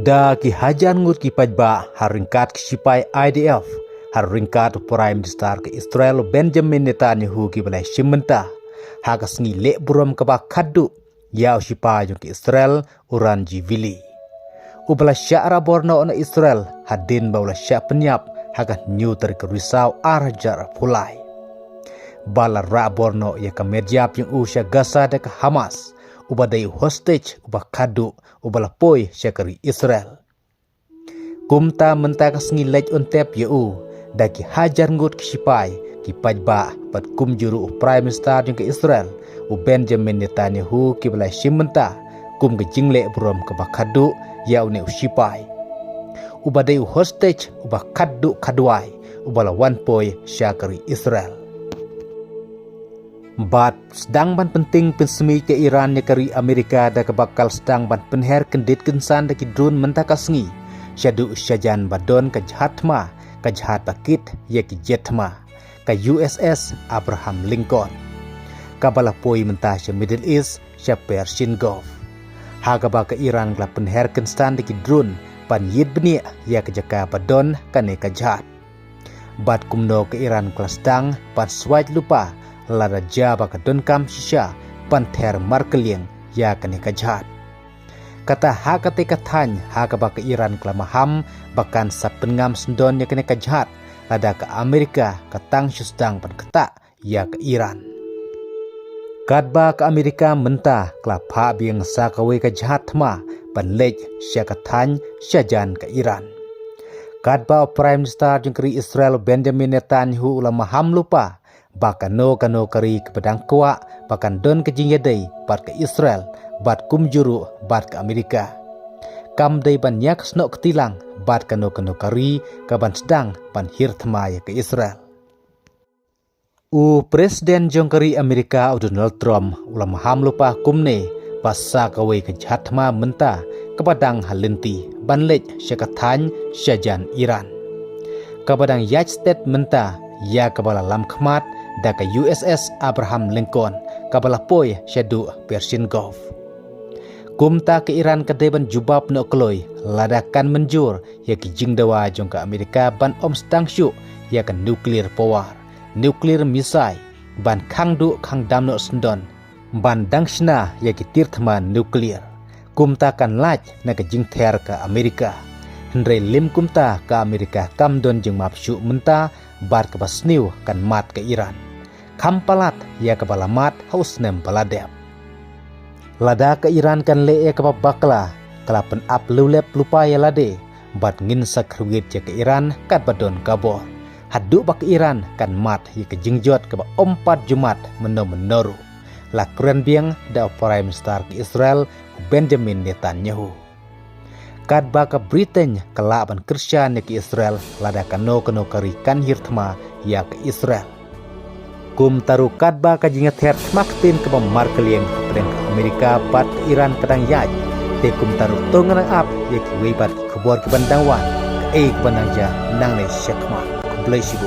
Da ki hajan ngut ki pajba haringkat ki sipai IDF haringkat Prime Minister ke Israel Benjamin Netanyahu ki balai shimenta hagas ngi le buram ka ba khaddu yaw sipai jong ki Israel uran jivili ubala syara borno na Israel hadin bawla sya penyap hagas new ter ke risau arjar pulai bala ra borno ya ka mediap yang usya Gaza de ka Hamas ubadai hostage ubah kadu ubala poi syakari Israel. Kumta mentakas ngilaj untep yau daki hajar ngut kisipai ki pajba pat kum juru Prime Minister yang ke Israel u Benjamin Netanyahu ki balai simenta kum ke jingle buram ke bakadu yau ne usipai. Ubadai hostage ubah kadu kaduai ubala wan poi syakari Israel. Bat sedang ban penting pensemi ke Iran ya kari Amerika da bakal sedang ban penher kendit kensan da ki drone mentakasngi syadu syajan badon ka jahatma ka jahat bakit ya ki jetma ka USS Abraham Lincoln ka bala poi mentah sya Middle East sya Persian Gulf haga ba ka Iran kla penher kensan da ki drone pan yid beni ya ka jaka badon ka ne ka jahat bat kumno ke Iran kla sedang pan swaj lupa lada jaba ka donkam shisha panther markeliang ya kane ka jahat kata hakate katany haka baka Iran klamaham bakan sa pengam sendon ya kane ka jahat lada ka Amerika katang syusdang pan kata ya ka Iran kadba ka Amerika menta klapha biang sa kawe ka jahat ma panlej sya katany syajan ka Iran kadba Prime Minister jengkri Israel Benjamin Netanyahu ulamaham lupa bakan no kari kepadang kuak bakan don ke jingyadai bat ke Israel bat kum juru bat ke Amerika kam dai ban yak snok ketilang bat kano kari ke ban sedang ban hirtmaya ke Israel u Presiden jongkari Amerika Donald Trump ulam ham lupa kumne pasa kawe ke jatma menta kepadang halinti banlej syakathan syajan Iran kepadang yaj state menta ya kabala lam khmat da ka USS Abraham Lincoln kabala poi syadu Persian Gulf kumta ke Iran ka deban jubab no kloi ladakan menjur ya ki jingdawa jong ka Amerika ban om stangsyu ya ka nuclear power nuclear missile ban khangdu khangdam no sendon ban dangshna ya ki tirthman nuclear kumta kan laj na ka jingther ka Amerika hendrai lim kumta ka Amerika kamdon jeng mapsyu menta bar ke basniu kan mat ke Iran kampalat ya ke balamat haus nem baladep lada ke Iran kan le ke bakla kalapen ap lulep lupa ya lade bat ngin sakrugit ya ke Iran kat badon kabor hadu bak Iran kan mat ya ke jingjot ke ompat Jumat menoru la kren biang da Prime Minister ke Israel Benjamin Netanyahu kat baka Britain kelaban Kristyan ke Israel lada kano kari kan hirtma ya ke Israel kum taru kat baka jingat her maktin ke markeliang pedang Amerika bat Iran kadang yaj te kum taru tongan ap ya ki webat ke bor ke bandangwan ke bandangja nang ne syakma kumblai sibu